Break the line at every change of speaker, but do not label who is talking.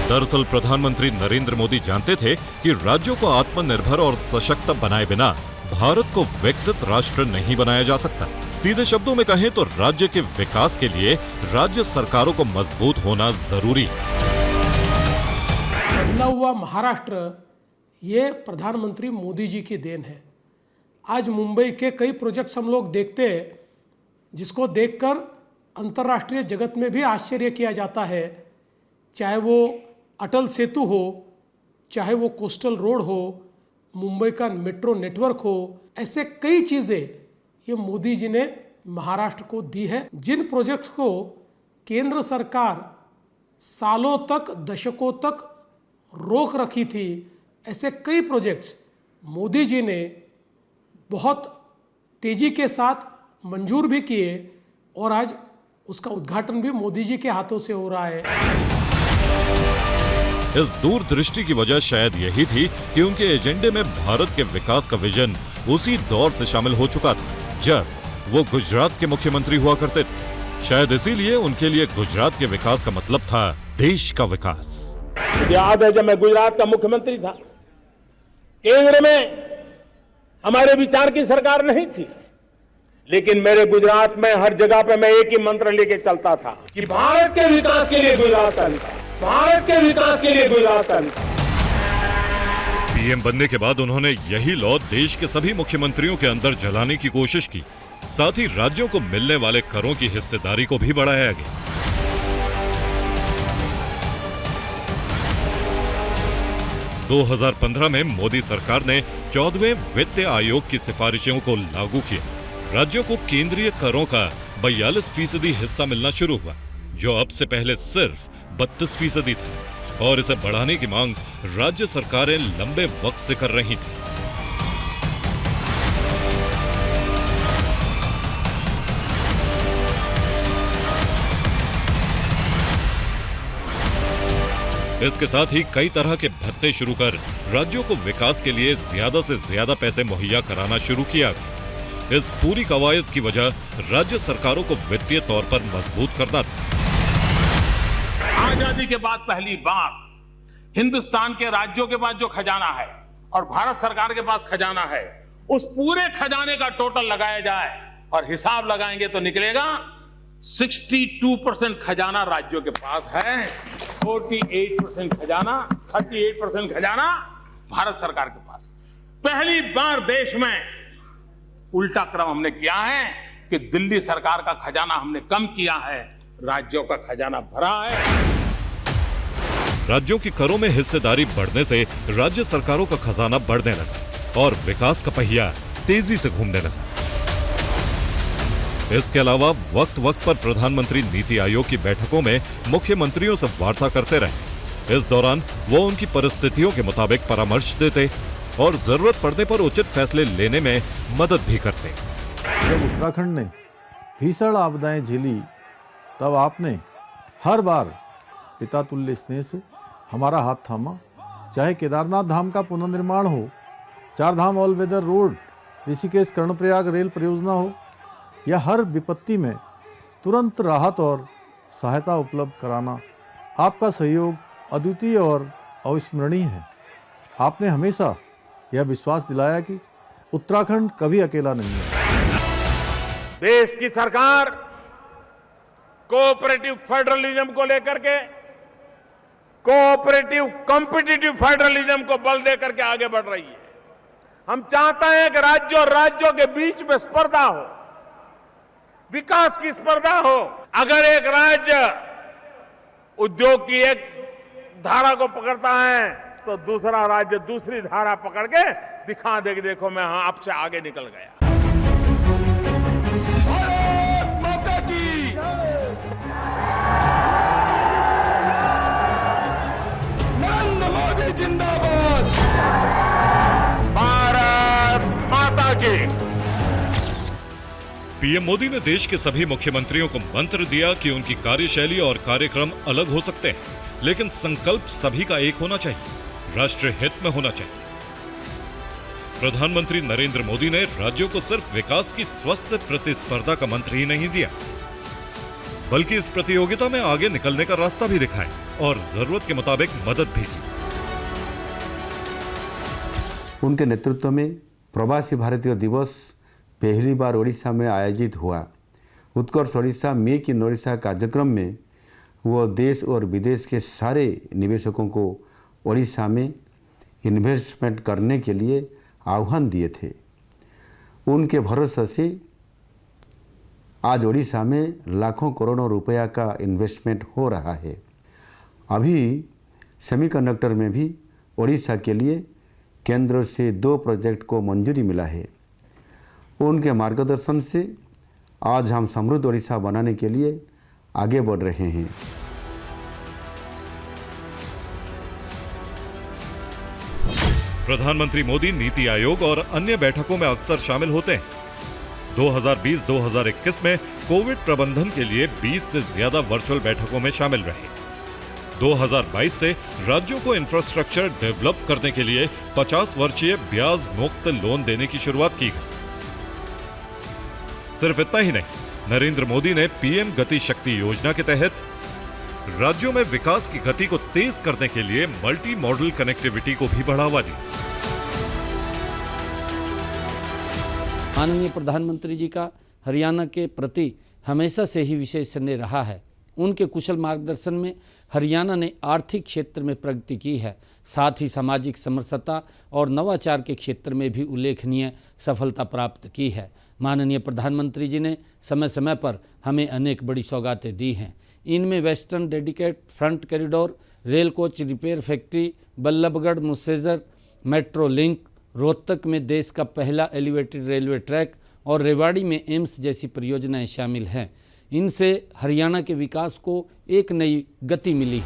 दरअसल प्रधानमंत्री नरेंद्र मोदी जानते थे कि राज्यों को आत्मनिर्भर और सशक्त बनाए बिना भारत को विकसित राष्ट्र नहीं बनाया जा सकता। सीधे शब्दों में कहें तो राज्य के विकास के लिए राज्य सरकारों को मजबूत होना जरूरी है।
बदला हुआ महाराष्ट्र ये प्रधानमंत्री मोदी जी की देन है। आज मुंबई के कई प्रोजेक्ट्स हम लोग देखते हैं जिसको देखकर अंतर्राष्ट्रीय जगत में भी आश्चर्य किया जाता है, चाहे वो अटल सेतु हो, चाहे वो कोस्टल रोड हो, मुंबई का मेट्रो नेटवर्क हो, ऐसे कई चीज़ें ये मोदी जी ने महाराष्ट्र को दी है। जिन प्रोजेक्ट्स को केंद्र सरकार सालों तक, दशकों तक रोक रखी थी, ऐसे कई प्रोजेक्ट्स मोदी जी ने बहुत तेजी के साथ मंजूर भी किए और आज उसका उद्घाटन भी मोदी जी के हाथों से हो रहा है।
इस दूरदृष्टि की वजह शायद यही थी कि उनके एजेंडे में भारत के विकास का विजन उसी दौर से शामिल हो चुका था जब वो गुजरात के मुख्यमंत्री हुआ करते थे। शायद इसीलिए उनके लिए गुजरात के विकास का मतलब था देश का विकास।
याद है जब मैं गुजरात का मुख्यमंत्री था, केंद्र में हमारे विचार की सरकार नहीं थी, लेकिन मेरे गुजरात में हर जगह पे मैं एक ही मंत्र लेके चलता था कि भारत के विकास के लिए गुजरात का विकास, भारत के विकास के लिए गुजरात का विकास।
पीएम बनने के बाद उन्होंने यही लौ देश के सभी मुख्यमंत्रियों के अंदर जलाने की कोशिश की। साथ ही राज्यों को मिलने वाले करों की हिस्सेदारी को भी बढ़ाया गया। दो 2015 में मोदी सरकार ने 14वें वित्त आयोग की सिफारिशों को लागू किया। राज्यों को केंद्रीय करों का 42% हिस्सा मिलना शुरू हुआ, जो अब से पहले सिर्फ 32% था, और इसे बढ़ाने की मांग राज्य सरकारें लंबे वक्त से कर रही थी। इसके साथ ही कई तरह के भत्ते शुरू कर राज्यों को विकास के लिए ज्यादा से ज्यादा पैसे मुहैया कराना शुरू किया गया। इस पूरी कवायद की वजह राज्य सरकारों को वित्तीय तौर पर मजबूत करना था।
आजादी के बाद पहली बार हिंदुस्तान के राज्यों के पास जो खजाना है और भारत सरकार के पास खजाना है, उस पूरे खजाने का टोटल लगाया जाए और हिसाब लगाएंगे तो निकलेगा 62% खजाना राज्यों के पास है, 38% खजाना भारत सरकार के पास। पहली बार देश में उल्टा क्रम हमने किया है कि दिल्ली सरकार का खजाना हमने कम किया है, राज्यों का खजाना भरा है।
राज्यों की करों में हिस्सेदारी बढ़ने से राज्य सरकारों का खजाना बढ़ने लगा और विकास का पहिया तेजी से घूमने लगा। इसके अलावा वक्त वक्त पर प्रधानमंत्री नीति आयोग की बैठकों में मुख्यमंत्रियों से वार्ता करते रहे। इस दौरान वो उनकी परिस्थितियों के मुताबिक परामर्श देते और जरूरत पड़ने पर उचित फैसले लेने में मदद भी करते।
जब उत्तराखंड ने भीषण आपदाएं झेली, तब आपने हर बार पिता तुल्य स्नेह से हमारा हाथ थामा। चाहे केदारनाथ धाम का पुनर्निर्माण हो, Char Dham all weather road, Rishikesh Karnaprayag rail परियोजना हो, या हर विपत्ति में तुरंत राहत और सहायता उपलब्ध कराना, आपका सहयोग अद्वितीय और अविस्मरणीय है। आपने हमेशा यह विश्वास दिलाया कि उत्तराखंड कभी अकेला नहीं है।
देश की सरकार कोऑपरेटिव फेडरलिज्म को लेकर के कोऑपरेटिव कॉम्पिटिटिव फेडरलिज्म को बल देकर के आगे बढ़ रही है। हम चाहते हैं कि राज्यों के बीच में स्पर्धा हो, विकास की स्पर्धा हो। अगर एक राज्य उद्योग की एक धारा को पकड़ता है तो दूसरा राज्य दूसरी धारा पकड़ के दिखा दे कि देखो मैं आपसे आगे निकल गया। भारत माता की नरेंद्र मोदी जिंदाबाद, भारत माता की।
पीएम मोदी ने देश के सभी मुख्यमंत्रियों को मंत्र दिया कि उनकी कार्यशैली और कार्यक्रम अलग हो सकते हैं, लेकिन संकल्प सभी का एक होना चाहिए, राष्ट्र हित में होना चाहिए। प्रधानमंत्री नरेंद्र मोदी ने राज्यों को सिर्फ विकास की स्वस्थ प्रतिस्पर्धा का मंत्र ही नहीं दिया, बल्कि इस प्रतियोगिता में आगे निकलने का रास्ता भी दिखाएं और जरूरत के मुताबिक मदद भी की।
उनके नेतृत्व में प्रवासी भारतीय दिवस पहली बार ओडिशा में आयोजित हुआ। उत्कर्ष ओडिशा मेक इन ओडिशा कार्यक्रम में वो देश और विदेश के सारे निवेशकों को ओडिशा में इन्वेस्टमेंट करने के लिए आह्वान दिए थे। उनके भरोसे से आज ओडिशा में लाखों करोड़ों रुपया का इन्वेस्टमेंट हो रहा है। अभी सेमीकंडक्टर में भी ओडिशा के लिए केंद्र से 2 प्रोजेक्ट को मंजूरी मिला है। उनके मार्गदर्शन से आज हम समृद्ध ओडिशा बनाने के लिए आगे बढ़ रहे हैं।
प्रधानमंत्री मोदी नीति आयोग और अन्य बैठकों में अक्सर शामिल होते हैं। 2020-2021 में कोविड प्रबंधन के लिए 20 से ज्यादा वर्चुअल बैठकों में शामिल रहे। 2022 से राज्यों को इंफ्रास्ट्रक्चर डेवलप करने के लिए 50 वर्षीय ब्याज मुक्त लोन देने की शुरुआत की गई। सिर्फ इतना ही नहीं, नरेंद्र मोदी ने पीएम गति शक्ति योजना के तहत राज्यों में विकास की गति को तेज करने के लिए मल्टी मॉडल कनेक्टिविटी को भी बढ़ावा दी।
माननीय प्रधानमंत्री जी का हरियाणा के प्रति हमेशा से ही विशेष स्नेह रहा है। उनके कुशल मार्गदर्शन में हरियाणा ने आर्थिक क्षेत्र में प्रगति की है, साथ ही सामाजिक समरसता और नवाचार के क्षेत्र में भी उल्लेखनीय सफलता प्राप्त की है। माननीय प्रधानमंत्री जी ने समय समय पर हमें अनेक बड़ी सौगातें दी हैं। इनमें western dedicated freight corridor, rail coach repair factory, Ballabhgarh Mujesar metro link, Rohtak में देश का पहला एलिवेटेड रेलवे ट्रैक और रेवाड़ी में एम्स जैसी परियोजनाएं शामिल हैं। इनसे हरियाणा के विकास को एक नई गति मिली है।